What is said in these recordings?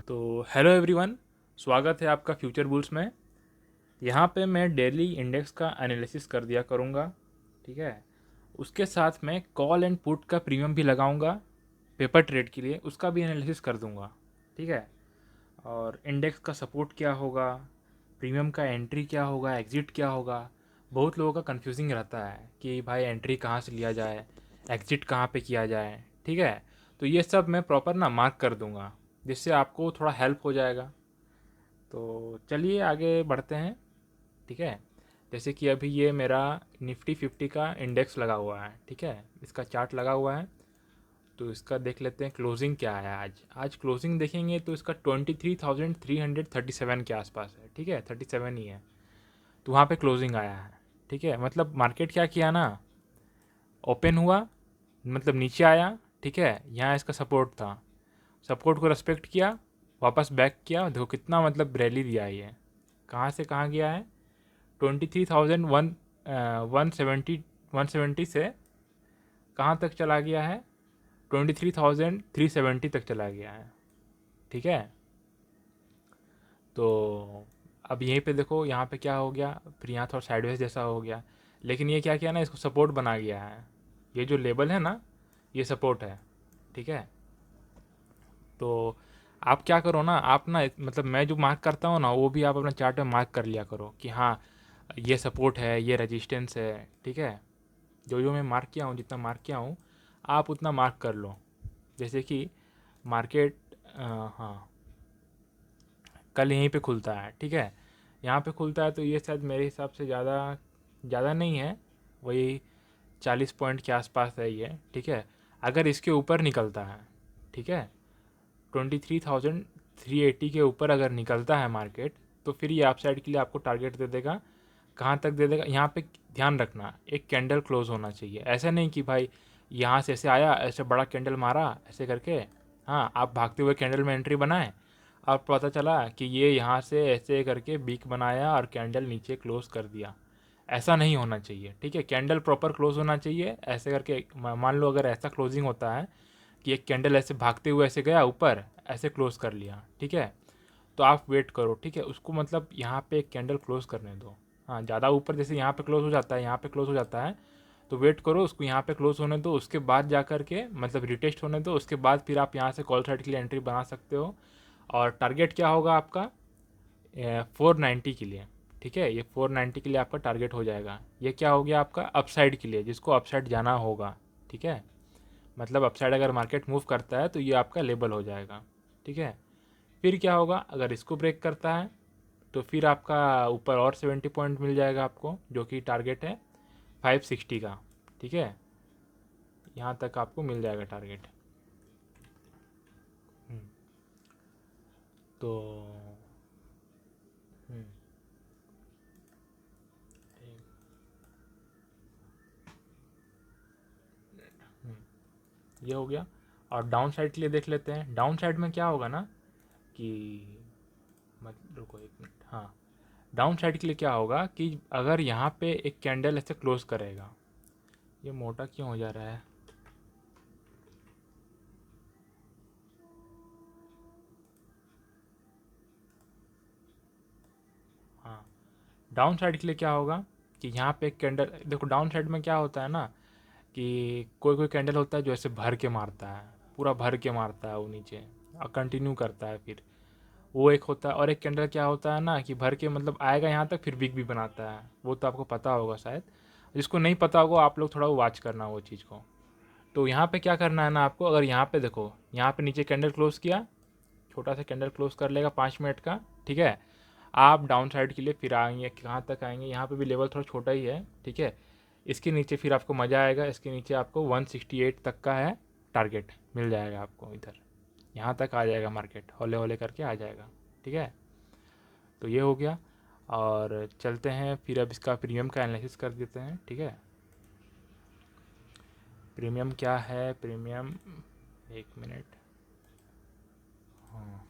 तो hello everyone, स्वागत है आपका फ्यूचर बुल्स में। यहाँ पे मैं डेली इंडेक्स का एनालिसिस कर दिया करूँगा, ठीक है। उसके साथ में कॉल एंड पुट का प्रीमियम भी लगाऊंगा पेपर ट्रेड के लिए, उसका भी एनालिसिस कर दूंगा, ठीक है। और इंडेक्स का सपोर्ट क्या होगा, प्रीमियम का एंट्री क्या होगा, एग्ज़िट क्या होगा। बहुत लोगों का कंफ्यूजिंग रहता है कि भाई एंट्री कहाँ से लिया जाए, एग्ज़िट कहाँ पे किया जाए, ठीक है। तो ये सब मैं प्रॉपर ना मार्क कर दूंगा, जिससे आपको थोड़ा हेल्प हो जाएगा। तो चलिए आगे बढ़ते हैं, ठीक है। जैसे कि अभी ये मेरा निफ्टी 50 का इंडेक्स लगा हुआ है, ठीक है, इसका चार्ट लगा हुआ है। तो इसका देख लेते हैं क्लोजिंग क्या है। आज आज क्लोजिंग देखेंगे तो इसका 23,337 के आसपास है, ठीक है, 37 ही है। तो वहाँ पे क्लोजिंग आया है, ठीक है। मतलब मार्केट क्या किया ना, ओपन हुआ, मतलब नीचे आया, ठीक है। यहाँ इसका सपोर्ट था, सपोर्ट को रेस्पेक्ट किया, वापस बैक किया। देखो कितना मतलब रैली दिया है ये, कहाँ से कहाँ गया है। 23,001 170 से कहाँ तक चला गया है, 23,370 तक चला गया है, ठीक है। तो अब यहीं पे देखो, यहाँ पे क्या हो गया, फिर यहाँ थोड़ा साइडवेज जैसा हो गया। लेकिन ये क्या किया ना, इसको सपोर्ट बना गया है। ये जो लेबल है ना, ये सपोर्ट है, ठीक है। तो आप क्या करो ना, आप ना मतलब मैं जो मार्क करता हूँ ना, वो भी आप अपना चार्ट में मार्क कर लिया करो कि हाँ ये सपोर्ट है, ये रेजिस्टेंस है, ठीक है। जो जो मैं मार्क किया हूँ, जितना मार्क किया हूँ आप उतना मार्क कर लो। जैसे कि मार्केट हाँ कल यहीं पे खुलता है, ठीक है। यहाँ पे खुलता है तो ये शायद मेरे हिसाब से ज़्यादा ज़्यादा नहीं है, वही 40 पॉइंट के आसपास है ये, ठीक है। अगर इसके ऊपर निकलता है, ठीक है, 23,380 के ऊपर अगर निकलता है मार्केट, तो फिर ये अप साइड के लिए आपको टारगेट दे देगा। कहाँ तक दे देगा, यहाँ पे ध्यान रखना एक कैंडल क्लोज होना चाहिए। ऐसा नहीं कि भाई यहाँ से ऐसे आया, ऐसे बड़ा कैंडल मारा ऐसे करके, हाँ आप भागते हुए कैंडल में एंट्री बनाए, अब पता चला कि ये यहाँ से ऐसे करके बीक बनाया और कैंडल नीचे क्लोज कर दिया। ऐसा नहीं होना चाहिए, ठीक है। कैंडल प्रॉपर क्लोज होना चाहिए ऐसे करके। मान लो अगर ऐसा क्लोजिंग होता है कि एक कैंडल ऐसे भागते हुए ऐसे गया ऊपर, ऐसे क्लोज कर लिया, ठीक है, तो आप वेट करो, ठीक है। उसको मतलब यहाँ पे एक कैंडल क्लोज करने दो। हाँ ज़्यादा ऊपर जैसे यहाँ पे क्लोज हो जाता है, यहाँ पे क्लोज हो जाता है, तो वेट करो, उसको यहाँ पे क्लोज होने दो, उसके बाद जा कर के मतलब रिटेस्ट होने दो, उसके बाद फिर आप यहाँ से कॉल साइड के लिए एंट्री बना सकते हो। और टारगेट क्या होगा आपका, 490 के लिए, ठीक है। ये 490 के लिए आपका टारगेट हो जाएगा। ये क्या हो गया आपका अपसाइड के लिए, जिसको अपसाइड जाना होगा, ठीक है। मतलब अपसाइड अगर मार्केट मूव करता है तो ये आपका लेबल हो जाएगा, ठीक है। फिर क्या होगा, अगर इसको ब्रेक करता है तो फिर आपका ऊपर और 70 पॉइंट मिल जाएगा आपको, जो कि टारगेट है 560 का, ठीक है। यहाँ तक आपको मिल जाएगा टारगेट। हम्म, तो हम्म, ये हो गया। और डाउन साइड के लिए देख लेते हैं। डाउन साइड में क्या होगा ना कि, मत रुको एक मिनट, हाँ डाउन साइड के लिए क्या होगा कि अगर यहाँ पे एक कैंडल ऐसे क्लोज करेगा, ये मोटा क्यों हो जा रहा है, हाँ डाउन साइड के लिए क्या होगा कि यहाँ पे एक कैंडल देखो। डाउन साइड में क्या होता है ना कि कोई कोई कैंडल होता है जो ऐसे भर के मारता है, पूरा भर के मारता है वो नीचे और कंटिन्यू करता है, फिर वो एक होता है। और एक कैंडल क्या होता है ना कि भर के मतलब आएगा यहाँ तक फिर बिग भी बनाता है, वो तो आपको पता होगा शायद। जिसको नहीं पता होगा आप लोग थोड़ा वॉच करना वो चीज़ को। तो यहाँ पे क्या करना है ना आपको, अगर यहाँ पे देखो, यहाँ पे नीचे कैंडल क्लोज किया, छोटा सा कैंडल क्लोज कर लेगा 5 मिनट का, ठीक है। आप डाउन साइड के लिए फिर आएंगे, कहाँ तक आएंगे, यहाँ पे भी लेवल थोड़ा छोटा ही है, ठीक है। इसके नीचे फिर आपको मज़ा आएगा, इसके नीचे आपको 168 तक का है टारगेट, मिल जाएगा आपको इधर। यहाँ तक आ जाएगा मार्केट, हौले हौले करके आ जाएगा, ठीक है। तो ये हो गया। और चलते हैं फिर, अब इसका प्रीमियम का एनालिसिस कर देते हैं, ठीक है। प्रीमियम क्या है, प्रीमियम, एक मिनट, हाँ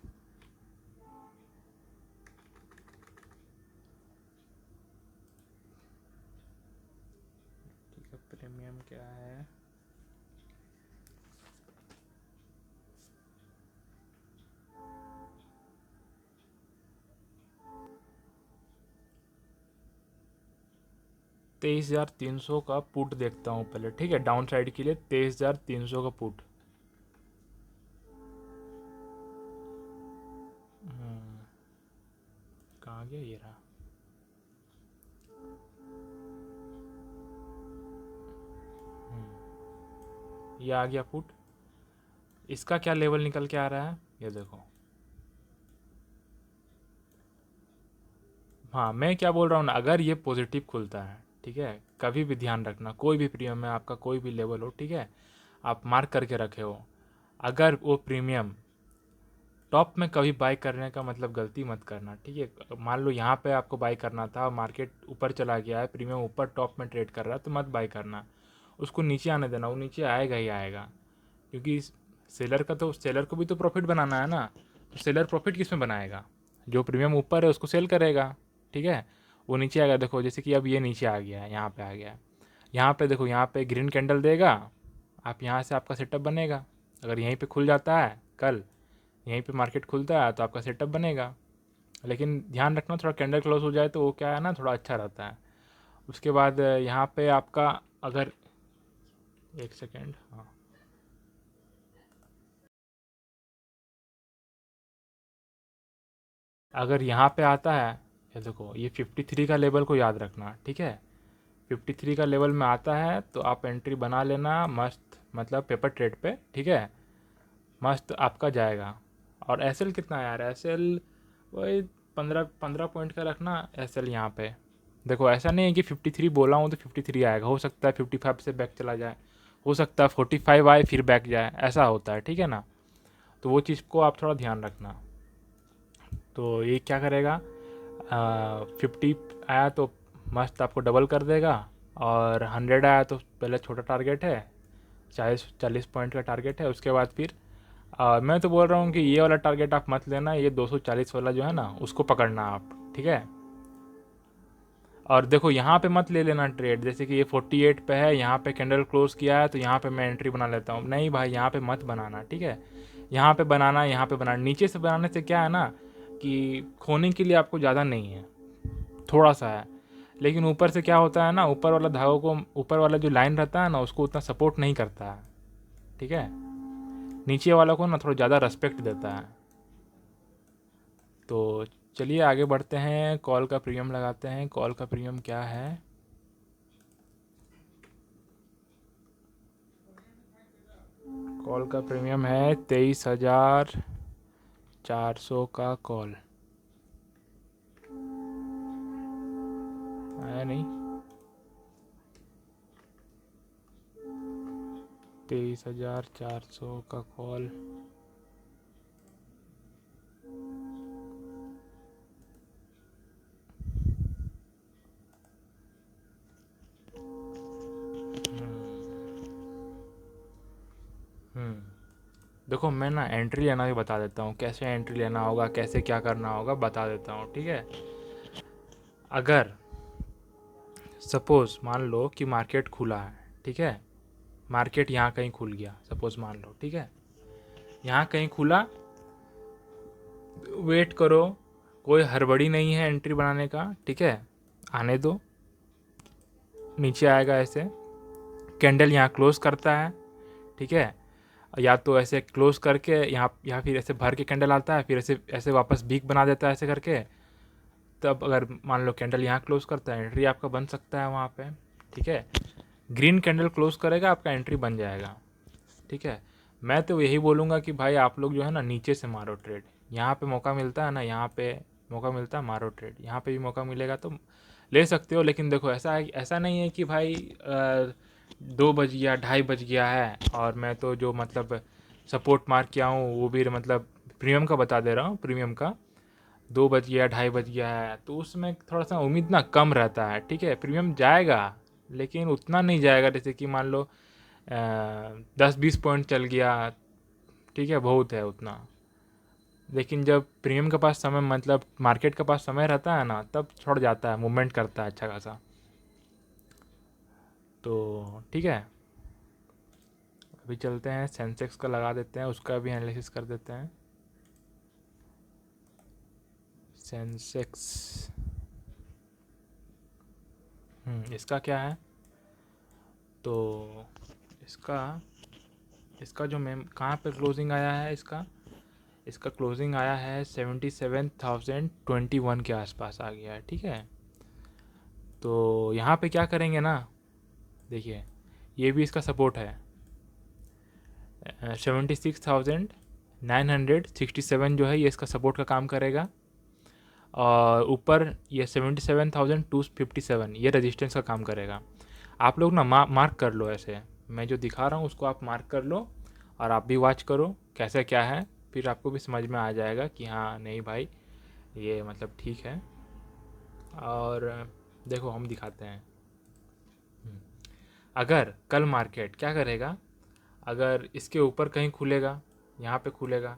ठीक है, प्रीमियम क्या है, 23,300 का पुट देखता हूँ पहले, ठीक है। डाउन साइड के लिए 23,300 का पुट। कहाँ गया, ये रहा। ये आ गया पुट। इसका क्या लेवल निकल के आ रहा है, ये देखो। हाँ, मैं क्या बोल रहा हूँ ना, अगर ये पॉजिटिव खुलता है, ठीक है, कभी भी ध्यान रखना, कोई भी प्रीमियम में आपका कोई भी लेवल हो, ठीक है, आप मार्क करके रखे हो, अगर वो प्रीमियम टॉप में कभी बाई करने का मतलब गलती मत करना, ठीक है। मान लो यहाँ पे आपको बाई करना था, मार्केट ऊपर चला गया है, प्रीमियम ऊपर टॉप में ट्रेड कर रहा है, तो मत बाई करना, उसको नीचे आने देना, वो नीचे आएगा ही आएगा। क्योंकि सेलर का तो, सेलर को भी तो प्रॉफिट बनाना है ना, तो सेलर प्रॉफिट किस में बनाएगा, जो प्रीमियम ऊपर है उसको सेल करेगा, ठीक है। वो नीचे आएगा, देखो जैसे कि अब ये नीचे आ गया है, यहाँ पे आ गया है, यहाँ पे देखो, यहाँ पे ग्रीन कैंडल देगा, आप यहाँ से आपका सेटअप बनेगा। अगर यहीं पे खुल जाता है कल, यहीं पे मार्केट खुलता है, तो आपका सेटअप बनेगा। लेकिन ध्यान रखना, थोड़ा कैंडल क्लोज हो जाए तो वो क्या है ना, थोड़ा अच्छा रहता है। उसके बाद यहाँ पे आपका, अगर एक सेकेंड, हाँ, अगर यहाँ पे आता है, ये देखो, ये 53 का लेवल को याद रखना, ठीक है। 53 का लेवल में आता है तो आप एंट्री बना लेना मस्त, मतलब पेपर ट्रेड पे, ठीक है, मस्त आपका जाएगा। और एसएल कितना है यार, एसएल वही 15 पॉइंट का रखना एसएल यहाँ पे। देखो ऐसा नहीं है कि 53 बोला हूँ तो 53 आएगा, हो सकता है 55 से बैक चला जाए, हो सकता है 45 आए फिर बैक जाए, ऐसा होता है, ठीक है ना। तो वो चीज़ को आप थोड़ा ध्यान रखना। तो ये क्या करेगा, 50 आया तो मस्त आपको डबल कर देगा, और 100 आया तो पहले छोटा टारगेट है, 40 पॉइंट का टारगेट है। उसके बाद फिर मैं तो बोल रहा हूँ कि ये वाला टारगेट आप मत लेना, ये 240 वाला जो है ना उसको पकड़ना आप, ठीक है। और देखो यहाँ पे मत ले लेना ट्रेड, जैसे कि ये 48 पे है, यहाँ पे कैंडल क्लोज किया है तो यहाँ पे मैं एंट्री बना लेता हूँ, नहीं भाई, यहाँ पे मत बनाना, ठीक है। यहाँ पे बनाना, यहाँ पे बनाना, नीचे से बनाने से क्या है ना कि खोने के लिए आपको ज़्यादा नहीं है, थोड़ा सा है। लेकिन ऊपर से क्या होता है ना, ऊपर वाला धागों को, ऊपर वाला जो लाइन रहता है ना उसको उतना सपोर्ट नहीं करता है, ठीक है। नीचे वाला को ना थोड़ा ज़्यादा रेस्पेक्ट देता है। तो चलिए आगे बढ़ते हैं, कॉल का प्रीमियम लगाते हैं। कॉल का प्रीमियम क्या है, कॉल का प्रीमियम है 23,400 का कॉल। आया नहीं, 23,400 का कॉल। देखो मैं ना एंट्री लेना भी बता देता हूँ, कैसे एंट्री लेना होगा, कैसे क्या करना होगा बता देता हूँ, ठीक है। अगर सपोज़ मान लो कि मार्केट खुला है, ठीक है, मार्केट यहाँ कहीं खुल गया, सपोज़ मान लो, ठीक है, यहाँ कहीं खुला, वेट करो, कोई हड़बड़ी नहीं है एंट्री बनाने का, ठीक है, आने दो, नीचे आएगा ऐसे, कैंडल यहाँ क्लोज करता है, ठीक है, या तो ऐसे क्लोज करके यहाँ यहाँ फिर ऐसे भर के कैंडल आता है, फिर ऐसे ऐसे वापस बीक बना देता है ऐसे करके, तब अगर मान लो कैंडल यहाँ क्लोज करता है, एंट्री आपका बन सकता है वहाँ पे, ठीक है। ग्रीन कैंडल क्लोज करेगा, आपका एंट्री बन जाएगा, ठीक है। मैं तो यही बोलूँगा कि भाई आप लोग जो है ना नीचे से मारो ट्रेड, यहाँ पे मौका मिलता है ना, यहाँ पे मौका मिलता है मारो ट्रेड, यहाँ पे भी मौका मिलेगा तो ले सकते हो। लेकिन देखो ऐसा है, ऐसा नहीं है कि भाई 2 बज गया, 2:30 बज गया है और मैं तो जो मतलब सपोर्ट मार्क किया हूँ वो भी मतलब प्रीमियम का बता दे रहा हूँ, प्रीमियम का 2 बज गया, 2:30 बज गया है, तो उसमें थोड़ा सा उम्मीद ना कम रहता है, ठीक है। प्रीमियम जाएगा लेकिन उतना नहीं जाएगा, जैसे कि मान लो 10-20 पॉइंट चल गया, ठीक है, बहुत है उतना। लेकिन जब प्रीमियम के पास समय, मतलब मार्केट के पास समय रहता है ना, तब छोड़ जाता है, मूवमेंट करता है अच्छा खासा। तो ठीक है, अभी चलते हैं सेंसेक्स का लगा देते हैं, उसका भी एनालिसिस कर देते हैं। सेंसेक्स इसका क्या है, तो इसका इसका जो मैम कहाँ पे क्लोजिंग आया है, इसका क्लोजिंग आया है 77,021 के आसपास आ गया है, ठीक है। तो यहाँ पे क्या करेंगे ना, देखिए ये भी इसका सपोर्ट है, 76,967 जो है ये इसका सपोर्ट का काम करेगा, और ऊपर ये 77,257 ये रेजिस्टेंस का काम करेगा। आप लोग ना मार्क कर लो, ऐसे मैं जो दिखा रहा हूँ उसको आप मार्क कर लो, और आप भी वॉच करो कैसा क्या है, फिर आपको भी समझ में आ जाएगा कि हाँ नहीं भाई ये मतलब ठीक है। और देखो हम दिखाते हैं, अगर कल मार्केट क्या करेगा, अगर इसके ऊपर कहीं खुलेगा, यहाँ पे खुलेगा,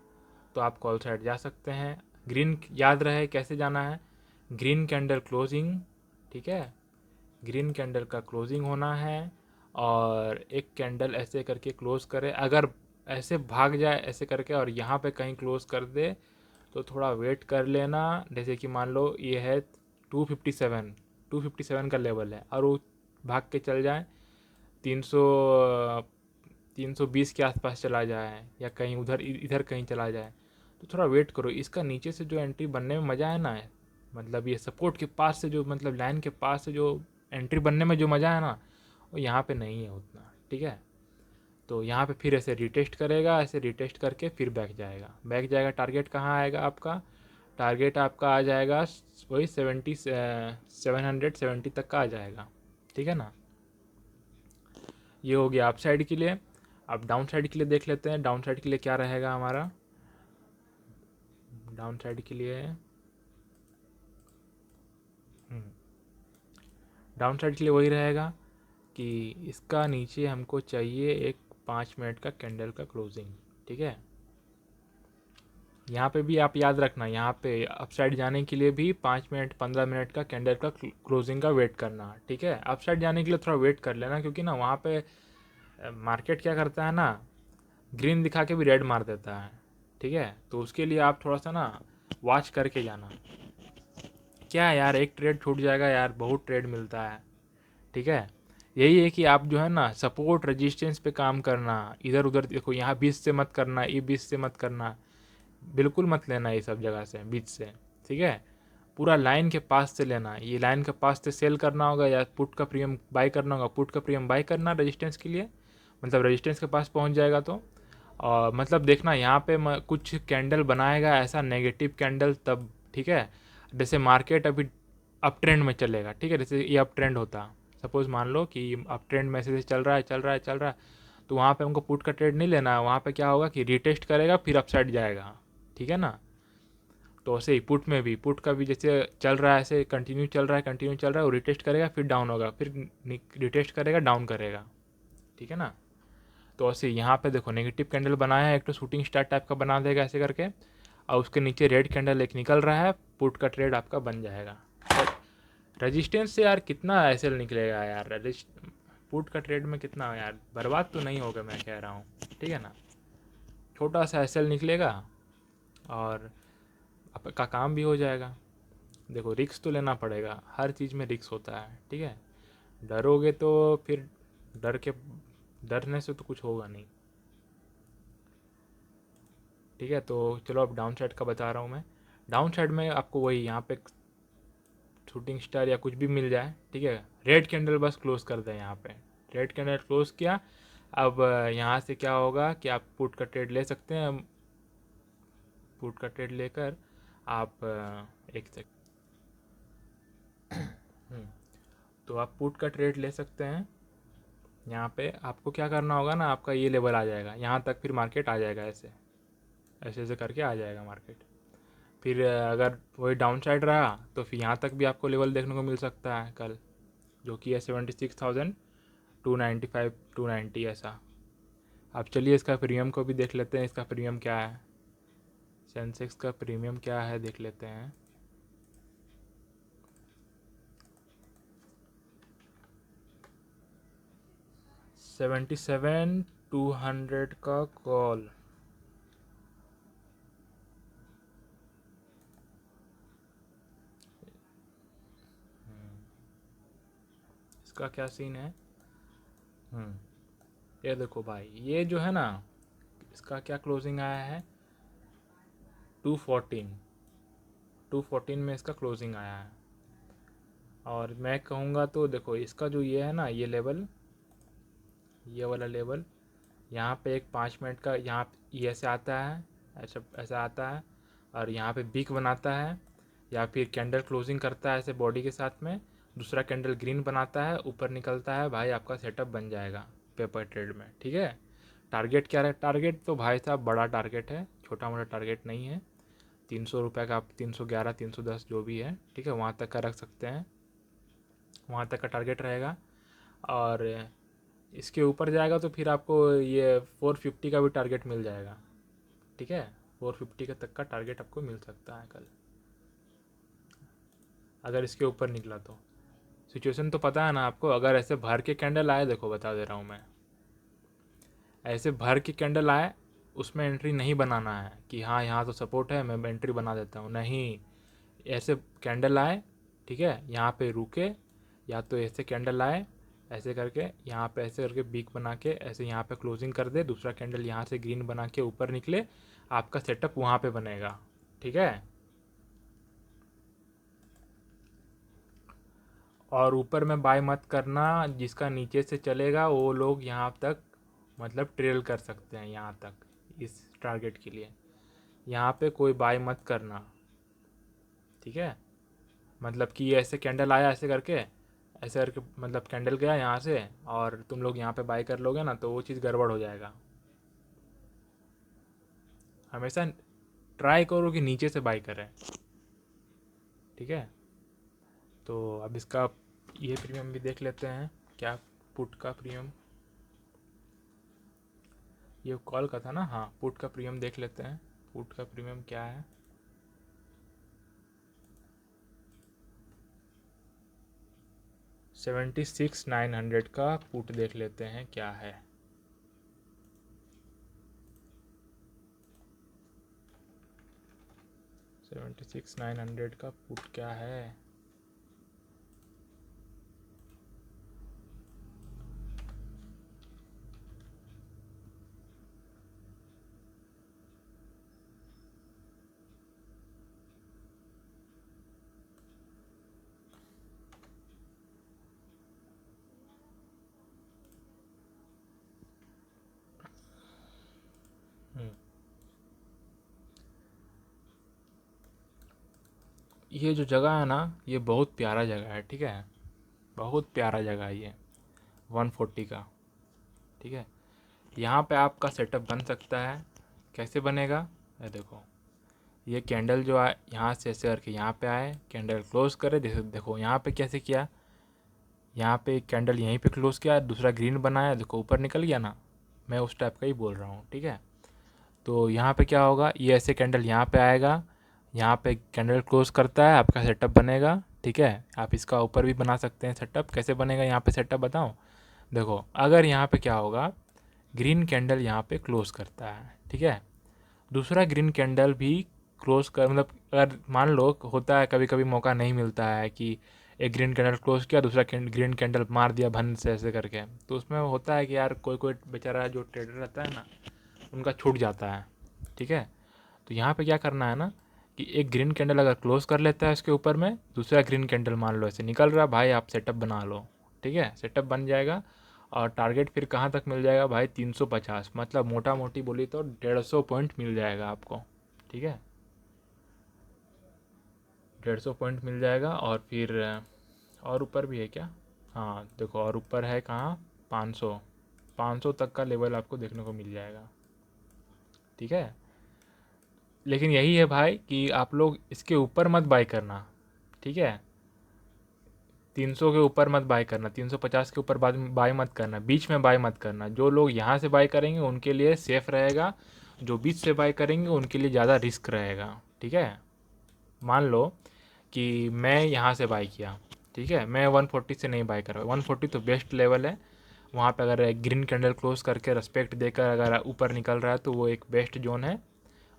तो आप कॉल साइड जा सकते हैं। ग्रीन याद रहे कैसे जाना है, ग्रीन कैंडल क्लोजिंग, ठीक है, ग्रीन कैंडल का क्लोजिंग होना है, और एक कैंडल ऐसे करके क्लोज करे, अगर ऐसे भाग जाए ऐसे करके और यहाँ पे कहीं क्लोज कर दे तो थोड़ा वेट कर लेना। जैसे कि मान लो ये है 257 का लेवल है, और वो भाग के चल जाए 300 320 के आसपास चला जाए, या कहीं उधर इधर कहीं चला जाए, तो थोड़ा वेट करो। इसका नीचे से जो एंट्री बनने में मज़ा है ना, मतलब ये सपोर्ट के पास से जो, मतलब लाइन के पास से जो एंट्री बनने में जो मज़ा है ना, वो यहाँ पे नहीं है उतना, ठीक है। तो यहाँ पे फिर ऐसे रिटेस्ट करेगा, ऐसे रिटेस्ट करके फिर बैक जाएगा। टारगेट कहाँ आएगा आपका, टारगेट आपका आ जाएगा वही 770 तक का आ जाएगा, ठीक है ना। ये हो गया अप साइड के लिए। अब डाउन साइड के लिए देख लेते हैं, डाउन साइड के लिए क्या रहेगा हमारा। डाउन साइड के लिए डाउन साइड के लिए वही रहेगा कि इसका नीचे हमको चाहिए एक 5 मिनट का कैंडल का क्लोजिंग, ठीक है। यहाँ पे भी आप याद रखना, यहाँ पे अपसाइड जाने के लिए भी 5 मिनट 15 मिनट का कैंडल का क्लोजिंग का वेट करना, ठीक है। अपसाइड जाने के लिए थोड़ा वेट कर लेना, क्योंकि ना वहाँ पे मार्केट क्या करता है ना, ग्रीन दिखा के भी रेड मार देता है, ठीक है। तो उसके लिए आप थोड़ा सा ना वॉच करके जाना। क्या है यार, एक ट्रेड छूट जाएगा यार, बहुत ट्रेड मिलता है, ठीक है। यही है कि आप जो है ना सपोर्ट रेजिस्टेंस पे काम करना, इधर उधर देखो, यहाँ 20 से मत करना, ये 20 से मत करना, बिल्कुल मत लेना ये सब जगह से, बीच से, ठीक है। पूरा लाइन के पास से लेना, ये लाइन के पास से सेल करना होगा, या पुट का प्रीमियम बाई करना होगा, पुट का प्रीमियम बाई करना रेजिस्टेंस के लिए, मतलब रेजिस्टेंस के पास पहुंच जाएगा तो। और मतलब देखना यहाँ पे कुछ कैंडल बनाएगा ऐसा नेगेटिव कैंडल तब, ठीक है। जैसे मार्केट अभी अप ट्रेंड में चलेगा, ठीक है, जैसे ये अप ट्रेंड होता, सपोज मान लो कि अप ट्रेंड में से चल रहा है चल रहा है चल रहा है, तो वहाँ पे हमको पुट का ट्रेड नहीं लेना है। वहाँ पे क्या होगा कि रिटेस्ट करेगा फिर अपसाइड जाएगा, ठीक है ना। तो ऐसे ही पुट में भी, पुट का भी जैसे चल रहा है ऐसे कंटिन्यू चल रहा है, वो रिटेस्ट करेगा फिर डाउन होगा, फिर रिटेस्ट करेगा डाउन करेगा, ठीक है ना। तो ऐसे यहाँ पे देखो नेगेटिव कैंडल बनाया है, एक तो शूटिंग स्टार टाइप का बना देगा ऐसे करके, और उसके नीचे रेड कैंडल एक निकल रहा है, पुट का ट्रेड आपका बन जाएगा। रजिस्टेंस से यार कितना ऐसे निकलेगा यार, पुट का ट्रेड में कितना यार बर्बाद तो नहीं होगा, मैं कह रहा हूँ, ठीक है ना। छोटा सा एसएल निकलेगा और आपका काम भी हो जाएगा। देखो रिक्स तो लेना पड़ेगा, हर चीज़ में रिक्स होता है, ठीक है। डरोगे तो फिर डर के डरने से तो कुछ होगा नहीं, ठीक है। तो चलो अब डाउन साइड का बता रहा हूँ मैं। डाउन साइड में आपको वही यहाँ पे शूटिंग स्टार या कुछ भी मिल जाए, ठीक है, रेड कैंडल बस क्लोज कर दें यहाँ पे, रेड कैंडल क्लोज किया। अब यहाँ से क्या होगा कि आप पुट का ट्रेड ले सकते हैं, पुट का ट्रेड लेकर आप एक सेक तो आप पुट का ट्रेड ले सकते हैं। यहाँ पे आपको क्या करना होगा ना, आपका ये लेवल आ जाएगा यहाँ तक, फिर मार्केट आ जाएगा ऐसे ऐसे ऐसे करके आ जाएगा मार्केट। फिर अगर वही डाउन साइड रहा तो फिर यहाँ तक भी आपको लेवल देखने को मिल सकता है कल, जो कि है 76,295 290 ऐसा। अब चलिए इसका प्रीमियम को भी देख लेते हैं, इसका प्रीमियम क्या है, सेंसेक्स का प्रीमियम क्या है देख लेते हैं। 77,200 का कॉल, इसका क्या सीन है। ये देखो भाई, ये जो है ना, इसका क्या क्लोजिंग आया है, 214 214 में इसका क्लोजिंग आया है। और मैं कहूँगा तो देखो, इसका जो ये है ना, ये लेवल, ये वाला लेवल, यहाँ पे एक 5 मिनट का, यहाँ ये ऐसे आता है, ऐसा ऐसा आता है, और यहाँ पे बिक बनाता है, या फिर कैंडल क्लोजिंग करता है ऐसे बॉडी के साथ में, दूसरा कैंडल ग्रीन बनाता है, ऊपर निकलता है, भाई आपका सेटअप बन जाएगा पेपर ट्रेड में। ठीक है, टारगेट क्या है, टारगेट तो भाई साहब बड़ा टारगेट है, छोटा मोटा टारगेट नहीं है। 300 रुपये का, आप 311 310 जो भी है, ठीक है, वहाँ तक का रख सकते हैं, वहाँ तक का टारगेट रहेगा। और इसके ऊपर जाएगा तो फिर आपको ये 450 का भी टारगेट मिल जाएगा। ठीक है, 450 का तक का टारगेट आपको मिल सकता है कल, अगर इसके ऊपर निकला तो। सिचुएशन तो पता है ना आपको, अगर ऐसे भर के कैंडल आए, देखो बता दे रहा हूँ मैं, ऐसे भर के कैंडल आए, उसमें एंट्री नहीं बनाना है कि हाँ यहाँ तो सपोर्ट है मैं एंट्री बना देता हूँ, नहीं। ऐसे कैंडल आए, ठीक है, यहाँ पे रुके, या तो ऐसे कैंडल आए ऐसे करके, यहाँ पे ऐसे करके बीक बना के ऐसे यहाँ पे क्लोजिंग कर दे, दूसरा कैंडल यहाँ से ग्रीन बना के ऊपर निकले, आपका सेटअप वहाँ पे बनेगा। ठीक है, और ऊपर में बाय मत करना, जिसका नीचे से चलेगा वो लोग यहाँ तक मतलब ट्रेल कर सकते हैं, यहाँ तक इस टारगेट के लिए, यहाँ पे कोई बाय मत करना। ठीक है, मतलब कि ऐसे कैंडल आया ऐसे करके मतलब कैंडल गया यहाँ से, और तुम लोग यहाँ पे बाय कर लोगे ना, तो वो चीज़ गड़बड़ हो जाएगा। हमेशा ट्राई करो कि नीचे से बाय करें। ठीक है, तो अब इसका ये प्रीमियम भी देख लेते हैं, क्या पुट का प्रीमियम, ये कॉल का था ना, हाँ पुट का प्रीमियम देख लेते हैं, पुट का प्रीमियम क्या है। 76,900 का पुट देख लेते हैं क्या है। $76,900 का पुट क्या है। ये जो जगह है ना, ये बहुत प्यारा जगह है। ठीक है, बहुत प्यारा जगह है ये 140 का। ठीक है, यहाँ पे आपका सेटअप बन सकता है। कैसे बनेगा, ये देखो, ये कैंडल जो आए यहाँ से ऐसे करके यहाँ पे आए, कैंडल क्लोज करे, जैसे देखो यहाँ पे कैसे किया, यहाँ पे एक कैंडल यहीं पे क्लोज किया, दूसरा ग्रीन बनाया, देखो ऊपर निकल गया ना, मैं उस टाइप का ही बोल रहा हूँ। ठीक है, तो यहाँ पे क्या होगा, ये ऐसे कैंडल यहाँ पे आएगा, यहाँ पे कैंडल क्लोज करता है, आपका सेटअप बनेगा। ठीक है, आप इसका ऊपर भी बना सकते हैं सेटअप। कैसे बनेगा यहाँ पे सेटअप बताऊँ, देखो अगर यहाँ पे क्या होगा, ग्रीन कैंडल यहाँ पे क्लोज करता है, ठीक है, दूसरा ग्रीन कैंडल भी क्लोज कर, मतलब अगर मान लो होता है कभी कभी मौका नहीं मिलता है कि एक ग्रीन कैंडल क्लोज किया, दूसरा ग्रीन कैंडल मार दिया भन से ऐसे करके, तो उसमें होता है कि यार कोई कोई बेचारा जो ट्रेडर रहता है ना, उनका छूट जाता है। ठीक है, तो यहाँ पे क्या करना है ना, कि एक ग्रीन कैंडल अगर क्लोज कर लेता है उसके ऊपर में, दूसरा ग्रीन कैंडल मान लो ऐसे निकल रहा, भाई आप सेटअप बना लो। ठीक है, सेटअप बन जाएगा, और टारगेट फिर कहाँ तक मिल जाएगा भाई, 350, मतलब मोटा मोटी बोली तो 150 पॉइंट मिल जाएगा आपको। ठीक है, 150 पॉइंट मिल जाएगा, और फिर और ऊपर भी है क्या, हाँ देखो और ऊपर है कहाँ, 500 तक का लेवल आपको देखने को मिल जाएगा। ठीक है, लेकिन यही है भाई कि आप लोग इसके ऊपर मत बाय करना। ठीक है, 300 के ऊपर मत बाय करना, 350 के ऊपर बाय मत करना, बीच में बाय मत करना। जो लोग यहाँ से बाय करेंगे उनके लिए सेफ़ रहेगा, जो बीच से बाय करेंगे उनके लिए ज़्यादा रिस्क रहेगा। ठीक है, मान लो कि मैं यहाँ से बाय किया, ठीक है, मैं 140 से नहीं बाय कर रहा, 140 तो बेस्ट लेवल है, वहाँ पे अगर ग्रीन कैंडल क्लोज करके रेस्पेक्ट देकर अगर ऊपर निकल रहा है तो वो एक बेस्ट जोन है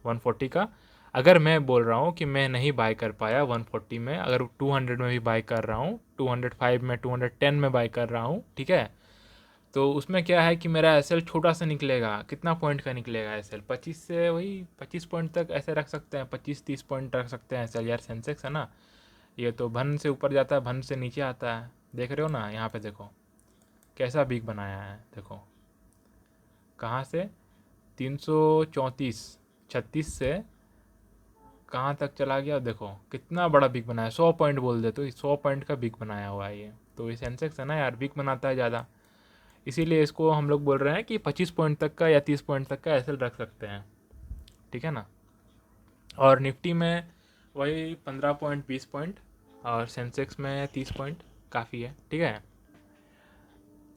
140 का। अगर मैं बोल रहा हूँ कि मैं नहीं बाय कर पाया 140 में, अगर 200 में भी बाय कर रहा हूँ, 205 में, 210 में बाय कर रहा हूँ, ठीक है, तो उसमें क्या है कि मेरा एस एल छोटा सा निकलेगा। कितना पॉइंट का निकलेगा एस एल? 25 से वही 25 पॉइंट तक ऐसे रख सकते हैं, 25-30 पॉइंट रख सकते हैं एस एल। यार सेंसेक्स है ना, ये तो भन से ऊपर जाता है, भन से नीचे आता है। देख रहे हो ना, यहाँ पे देखो कैसा बिग बनाया है, देखो कहाँ से 334 36 से कहाँ तक चला गया, देखो कितना बड़ा बिग बनाया। 100 पॉइंट बोल दे तो 100 पॉइंट का बिग बनाया हुआ है ये। तो ये सेंसेक्स है ना यार, बिग बनाता है ज़्यादा, इसीलिए इसको हम लोग बोल रहे हैं कि 25 पॉइंट तक का या 30 पॉइंट तक का एसएल रख सकते हैं, ठीक है ना। और निफ्टी में वही 15 पॉइंट, 20 पॉइंट, और सेंसेक्स में 30 पॉइंट काफ़ी है, ठीक है।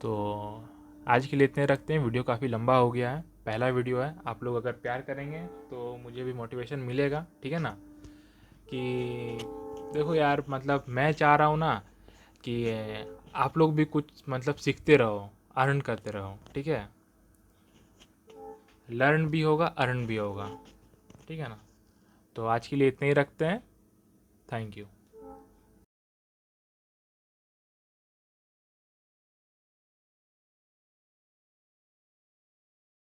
तो आज के लिए इतने रखते हैं, वीडियो काफ़ी लंबा हो गया है, पहला वीडियो है। आप लोग अगर प्यार करेंगे तो मुझे भी मोटिवेशन मिलेगा, ठीक है ना। कि देखो यार, मतलब मैं चाह रहा हूँ ना कि आप लोग भी कुछ मतलब सीखते रहो, अर्न करते रहो, ठीक है। लर्न भी होगा, अर्न भी होगा, ठीक है ना। तो आज के लिए इतने ही रखते हैं। Thank you.